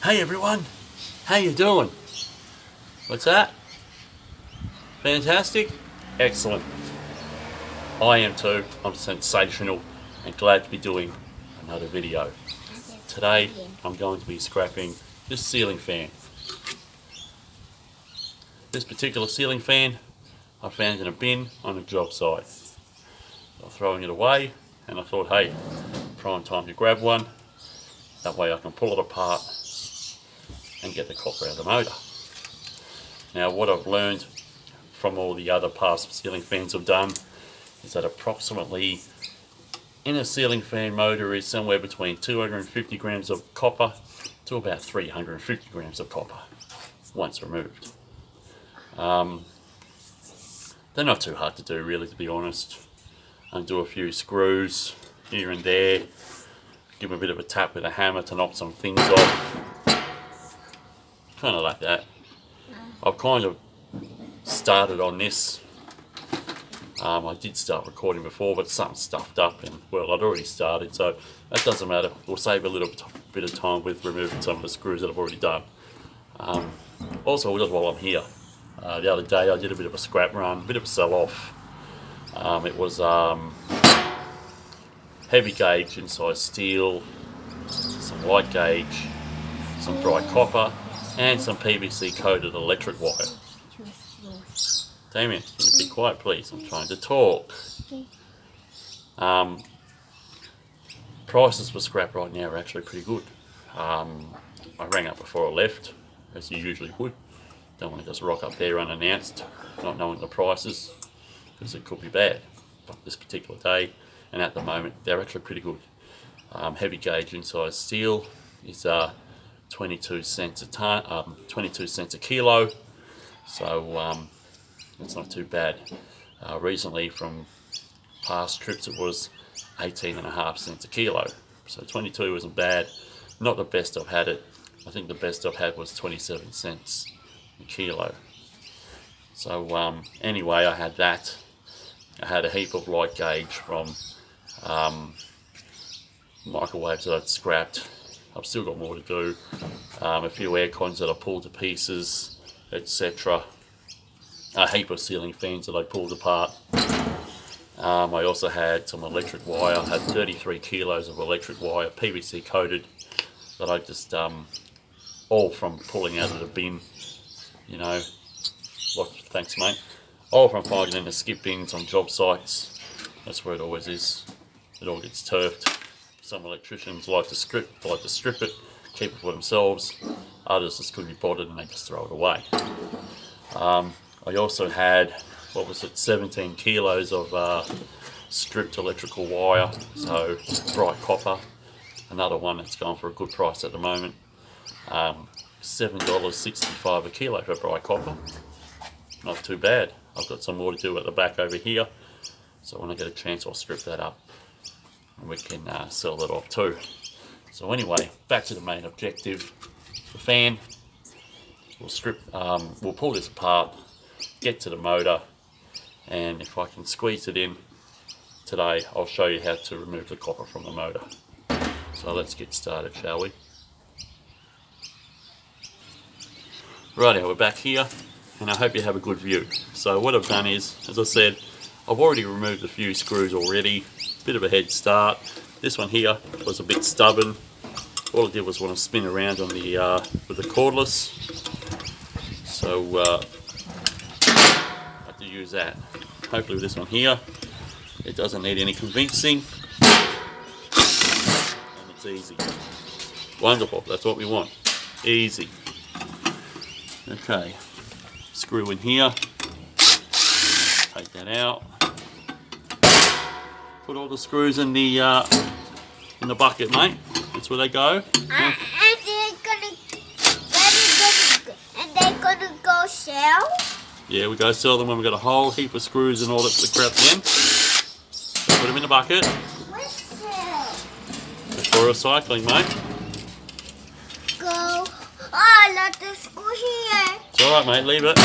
Hey everyone, how you doing? What's that? Fantastic? Excellent. I am too. I'm sensational and glad to be doing another video. Today I'm going to be scrapping this ceiling fan. This particular ceiling fan I found in a bin on a job site. I'm throwing it away and I thought, hey, prime time to grab one. That way I can pull it apart and get the copper out of the motor. Now what I've learned from all the other past ceiling fans I've done is that approximately in a ceiling fan motor is somewhere between 250 grams of copper to about 350 grams of copper once removed. They're not too hard to do really, to be honest. Undo a few screws here and there, give them a bit of a tap with a hammer to knock some things off. Kind of like that. I've kind of started on this. I did start recording before, but something stuffed up and, well, I'd already started, so that doesn't matter. We'll save a little bit of time with removing some of the screws that I've already done. Also, just while I'm here, the other day I did a bit of a scrap run, a bit of a sell-off. It was heavy gauge inside steel, some light gauge, some dry copper, and some PVC coated electric wire. Damien, can you be quiet please? I'm trying to talk. Prices for scrap right now are actually pretty good. I rang up before I left, as you usually would. Don't want to just rock up there unannounced, not knowing the prices, because it could be bad. But this particular day, and at the moment, they're actually pretty good. Heavy gauge inside steel is 22 cents a ton, 22 cents a kilo, so it's not too bad. Recently, from past trips, it was 18.5 cents a kilo, so 22 isn't bad. Not the best I've had it. I think the best I've had was 27 cents a kilo. So anyway, I had that. I had a heap of light gauge from microwaves that I'd scrapped. I've still got more to do. A few air cons that I pulled to pieces, etc. A heap of ceiling fans that I pulled apart. I also had some electric wire. I had 33 kilos of electric wire, PVC coated, that I just, all from pulling out of the bin, you know. What, thanks mate. All from finding in the skip bins on job sites. That's where it always is. It all gets turfed. Some electricians like to strip it, keep it for themselves. Others just couldn't be bothered and they just throw it away. I also had, 17 kilos of stripped electrical wire, so bright copper. Another one that's gone for a good price at the moment. $7.65 a kilo for bright copper. Not too bad. I've got some more to do at the back over here, so when I get a chance I'll strip that up and we can sell that off too. So anyway, back to the main objective. The fan, we'll pull this apart, get to the motor, and if I can squeeze it in today, I'll show you how to remove the copper from the motor. So let's get started, shall we? Righto, we're back here, and I hope you have a good view. So what I've done is, as I said, I've already removed a few screws already, bit of a head start. This one here was a bit stubborn. All I did was want to spin around on the with the cordless, so I have to use that. Hopefully with this one here, it doesn't need any convincing, and it's easy. Wonderful, that's what we want, easy. Okay, screw in here, take that out, put all the screws in the bucket, mate. That's where they go. And they're gonna go sell? Yeah, we go sell them when we've got a whole heap of screws and all that crap in. So put them in the bucket. What's that? For recycling, mate. Go. Oh, not the screw here. It's alright, mate, leave it.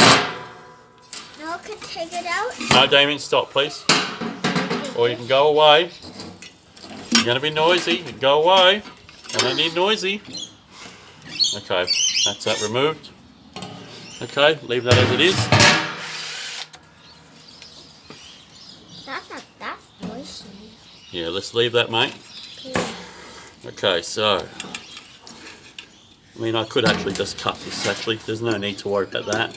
Now I can take it out. No, Damien, stop, please. Or you can go away. You're going to be noisy. You can go away. I don't need noisy. Okay, that's that removed. Okay, leave that as it is. That's not that noisy. Yeah, let's leave that, mate. Okay, so I mean, I could actually just cut this. Actually, there's no need to worry about that.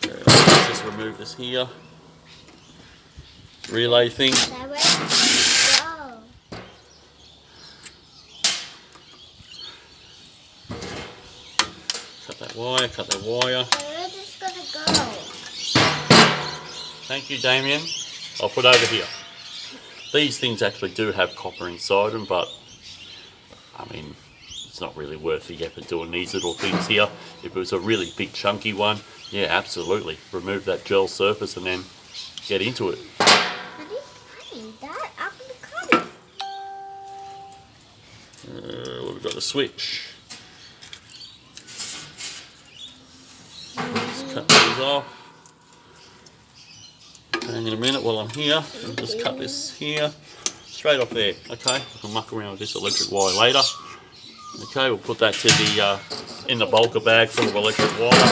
Let's just remove this here. Relay thing. Now where does it go? Cut that wire. Cut that wire. Where is this gonna go? Thank you, Damien. I'll put over here. These things actually do have copper inside them, but I mean, it's not really worth the effort doing these little things here. If it was a really big chunky one, yeah, absolutely. Remove that gel surface and then get into it. I need that. I'm gonna cut it. We've got the switch. Just cut these off. Hang in a minute while I'm here. I'll just cut this here. Straight off there. Okay, I can muck around with this electric wire later. Okay, we'll put that to the in the bulker bag full of electric wire. Take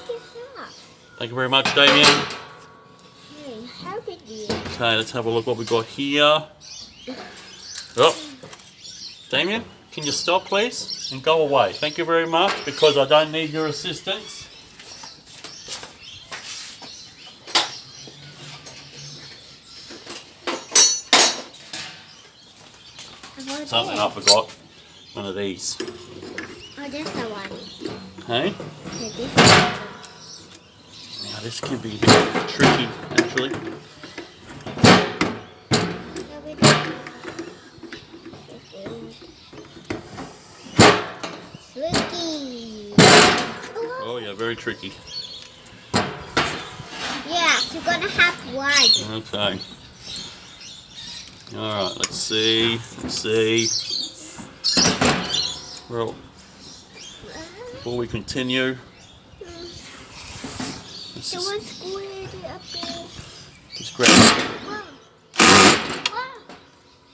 this off. Thank you very much, Damien. Hey, how did you? Okay, let's have a look what we've got here. Oh, Damien, can you stop please and go away? Thank you very much, because I don't need your assistance. Something I forgot. One of these. Oh, this the one. Hey? Okay, this one. Now this can be a bit tricky, actually. Tricky. Oh yeah, very tricky. Yeah, you're gonna have one. Okay. Alright, let's see. Let's see. Well, before we continue, let's The one squared up there. just grab it. Wow. Wow.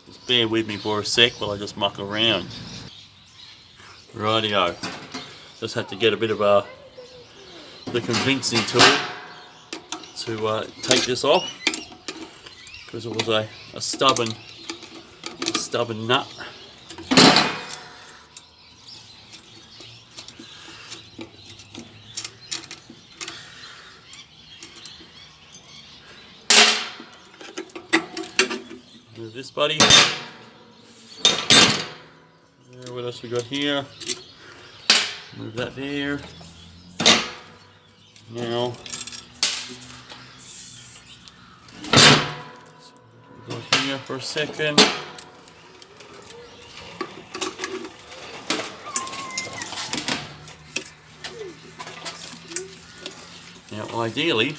Just bear with me for a sec while I just muck around. Rightio. Just had to get a bit of the convincing tool to take this off, because it was a stubborn nut. Move this buddy. There, what else we got here? Move that there. Now, go here for a second. Now, ideally,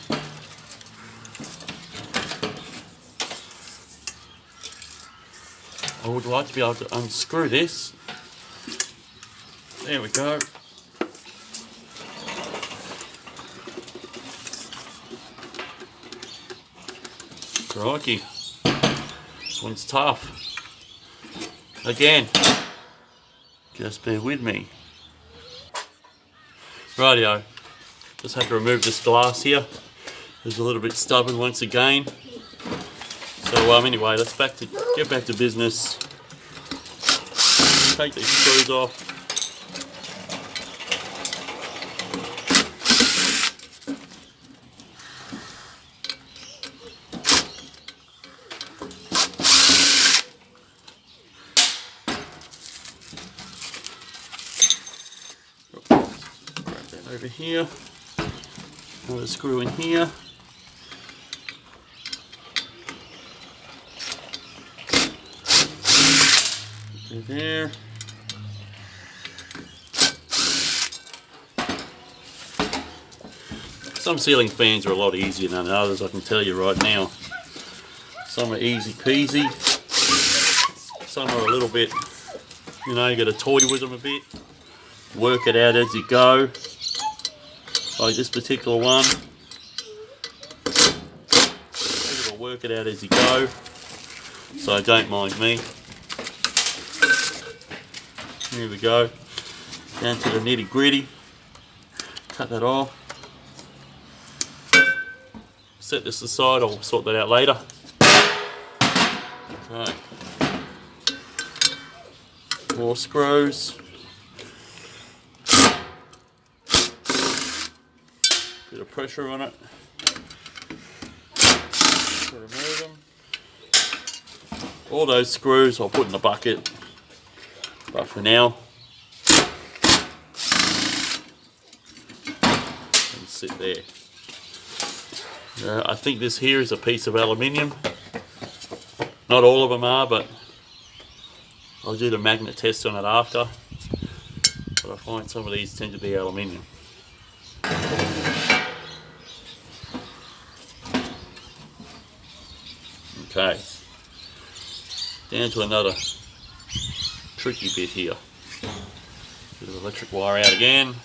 I would like to be able to unscrew this. There we go. Crikey. This one's tough. Again, just bear with me. Rightio. Just have to remove this glass here. It's a little bit stubborn once again. So anyway, let's get back to business. Take these screws off. Grab that over here. Another screw in here. There. Some ceiling fans are a lot easier than others, I can tell you right now. Some are easy peasy. Some are a little bit, you know, you got to toy with them a bit. Work it out as you go. Like this particular one. You got to work it out as you go. So don't mind me. Here we go. Down to the nitty gritty. Cut that off. Set this aside, I'll sort that out later. Okay. More screws. Bit of pressure on it. To remove them. All those screws I'll put in the bucket. But for now, and sit there. I think this here is a piece of aluminium. Not all of them are, but I'll do the magnet test on it after. But I find some of these tend to be aluminium. Okay, down to another tricky bit here. Bit of electric wire out again.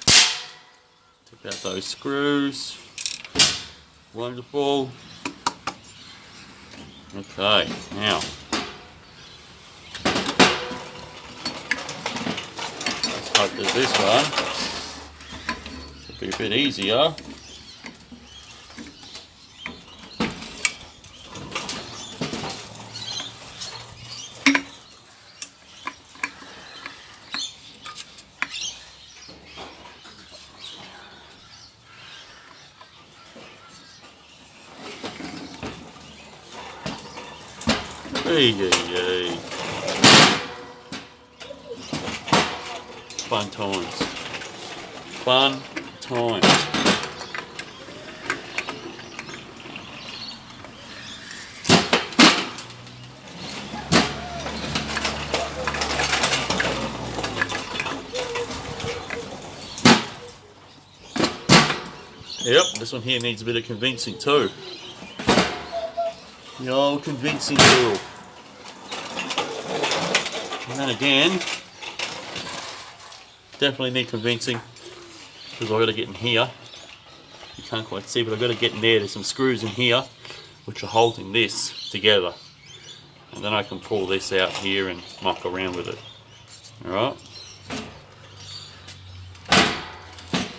Take out those screws. Wonderful. Okay, now let's hope that this one will be a bit easier. Hey. Fun times. Fun times. Yep, this one here needs a bit of convincing too. The old convincing tool. And then again, definitely need convincing because I've got to get in here. You can't quite see, but I've got to get in there. There's some screws in here which are holding this together. And then I can pull this out here and muck around with it. Alright?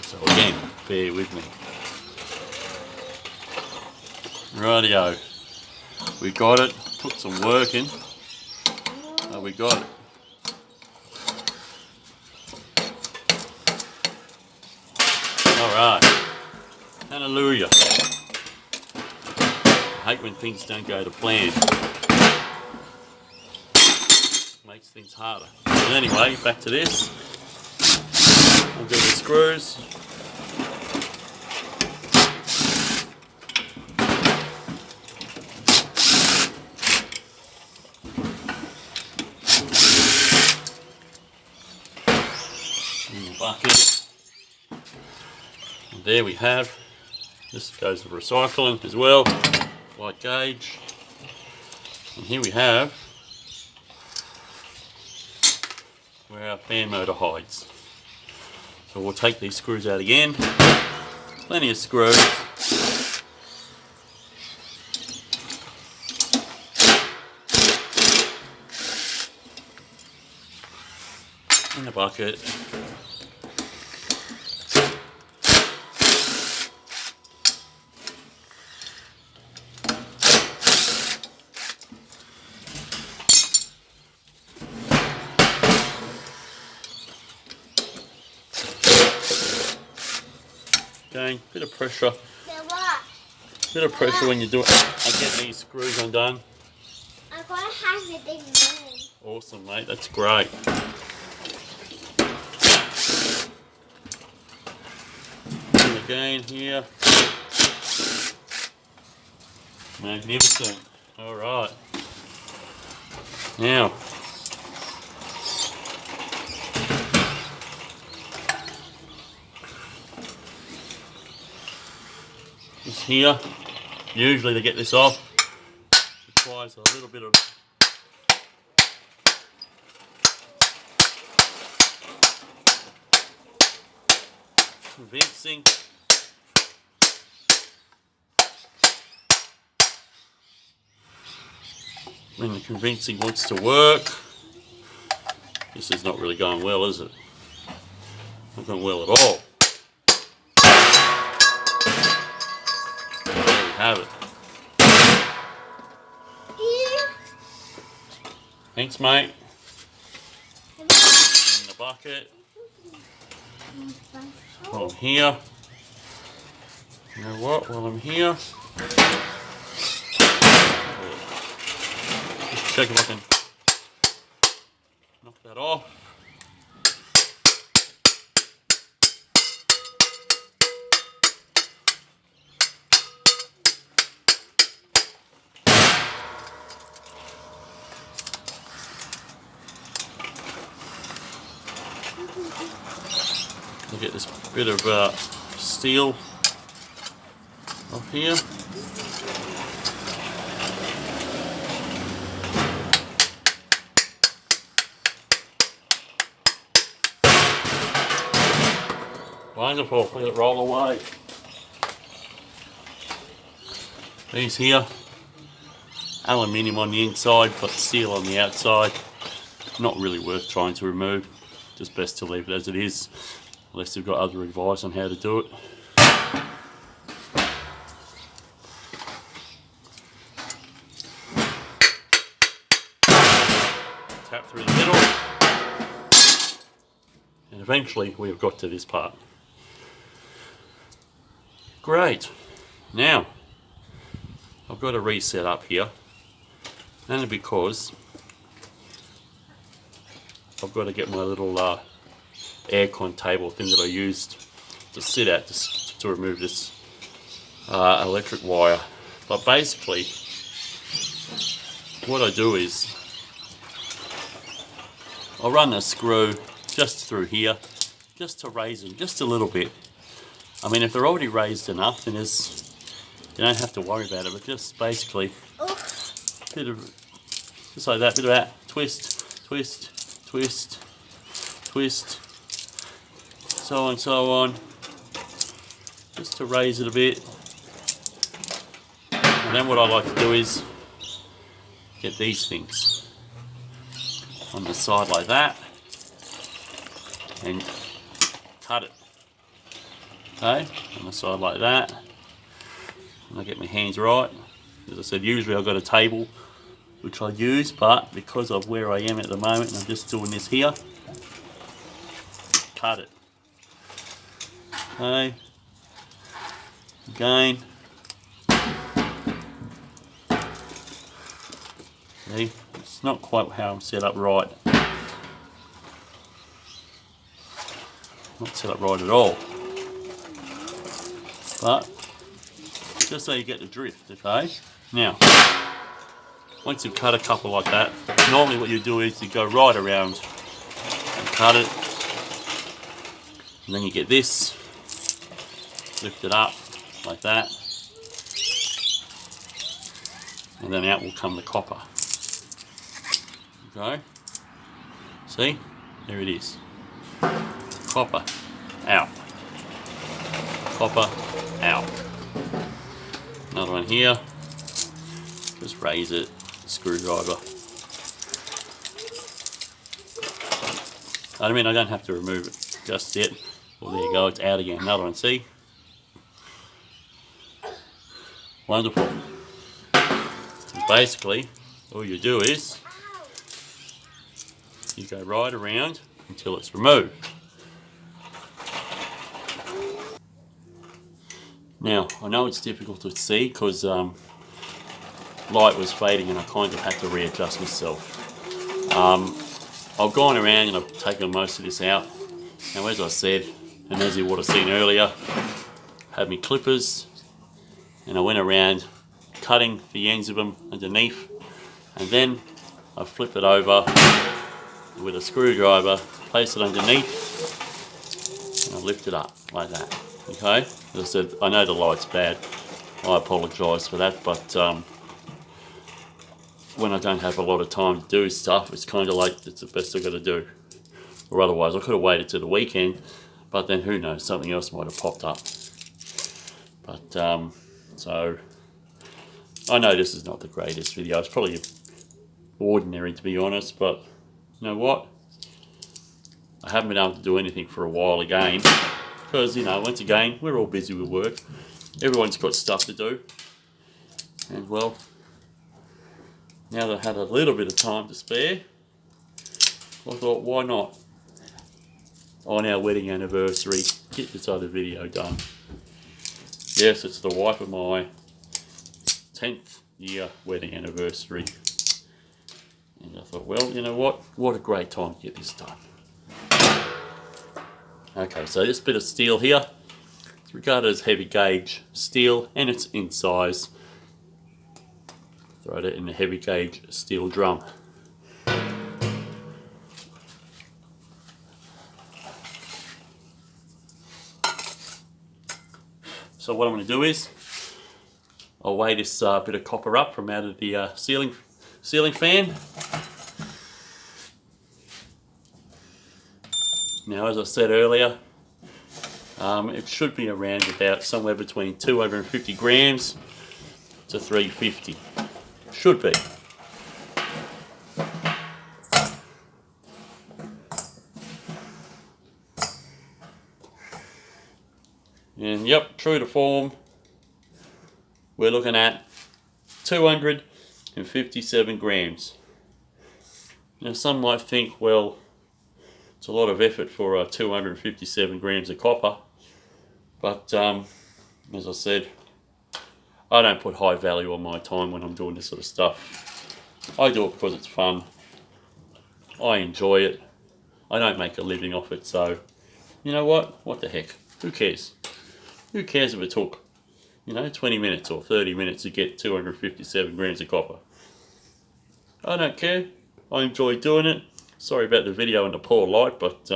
So again, bear with me. Rightio. We got it. Put some work in. We got it. Alright. Hallelujah. I hate when things don't go to plan. Makes things harder. But anyway, back to this. We'll do the screws. Bucket. And there we have. This goes to recycling as well. White gauge. And here we have where our fan motor hides. So we'll take these screws out again. Plenty of screws. In the bucket. Again, bit of pressure. Bit of pressure when you do it. I get these screws undone. I'm gonna have the big one. Awesome, mate. That's great. And again here. Magnificent. All right. Now. This here, usually to get this off, requires a little bit of convincing. When the convincing wants to work, This is not really going well, is it? Not going well at all. There we have it. Thanks, mate. In the bucket. While I'm here. You know what? While I'm here. Just check if I can knock that off. Get this bit of steel off here. Wonderful, let it roll away. These here, aluminium on the inside but steel on the outside. Not really worth trying to remove, just best to leave it as it is. Unless you've got other advice on how to do it. Tap through the middle. And eventually we've got to this part. Great. Now, I've got to reset up here. Only because I've got to get my little aircon table thing that I used to sit at to remove this electric wire. But basically what I do is I'll run a screw just through here just to raise them just a little bit. I mean, if they're already raised enough, then you don't have to worry about it, but just basically bit of, just like that, bit of that, twist, twist, twist, twist, so on, just to raise it a bit. And then what I like to do is get these things on the side like that and cut it. Okay, on the side like that. And I get my hands right. As I said, usually I've got a table which I use, but because of where I am at the moment, and I'm just doing this here, cut it. Okay, again. See, it's not quite how I'm set up right. Not set up right at all. But just so you get the drift, okay? Now, once you've cut a couple like that, normally what you do is you go right around and cut it, and then you get this, lift it up like that, and then out will come the copper. Okay? See? There it is. Copper out. Copper out. Another one here. Just raise it, screwdriver. I mean, I don't have to remove it just yet. Well, there you go, it's out again. Another one, see? Wonderful. And basically, all you do is you go right around until it's removed. Now, I know it's difficult to see because light was fading and I kind of had to readjust myself. I've gone around and I've taken most of this out. Now, as I said, and as you would have seen earlier, I had my clippers and I went around cutting the ends of them underneath, and then I flip it over with a screwdriver, place it underneath, and I lift it up like that. Okay, as I said, I know the light's bad, I apologise for that, but when I don't have a lot of time to do stuff, it's kind of like, it's the best I've got to do. Or otherwise I could have waited till the weekend, but then who knows, something else might have popped up. But so I know this is not the greatest video, it's probably ordinary to be honest, but you know what, I haven't been able to do anything for a while again because, you know, once again, we're all busy with work. Everyone's got stuff to do. And well, now that I had a little bit of time to spare, I thought, why not, on our wedding anniversary, get this other video done. Yes, it's the wife of my 10th year wedding anniversary. And I thought, well, you know what a great time to get this done. Okay, so this bit of steel here, it's regarded as heavy gauge steel, and it's in size. Throw it in a heavy gauge steel drum. So what I'm going to do is, I'll weigh this bit of copper up from out of the ceiling fan. Now, as I said earlier, it should be around about somewhere between 250 grams to 350. Should be. And yep, true to form, we're looking at 257 grams. Now, some might think, well, it's a lot of effort for 257 grams of copper, but as I said, I don't put high value on my time when I'm doing this sort of stuff. I do it because it's fun. I enjoy it. I don't make a living off it, so you know what? What the heck? Who cares? Who cares if it took, you know, 20 minutes or 30 minutes to get 257 grams of copper? I don't care. I enjoy doing it. Sorry about the video and the poor light, but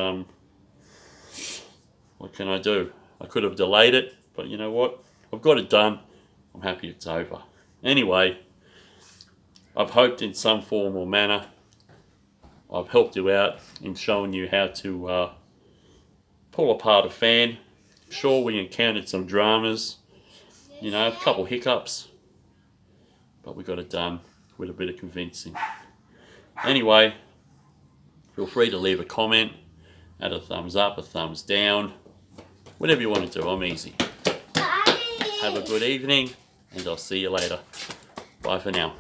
what can I do? I could have delayed it, but you know what? I've got it done. I'm happy it's over. Anyway, I've hoped in some form or manner I've helped you out in showing you how to pull apart a fan. Sure, we encountered some dramas, you know, a couple hiccups, but we got it done with a bit of convincing. Anyway, feel free to leave a comment, add a thumbs up, a thumbs down, whatever you want to do. I'm easy. Have a good evening, and I'll see you later. Bye for now.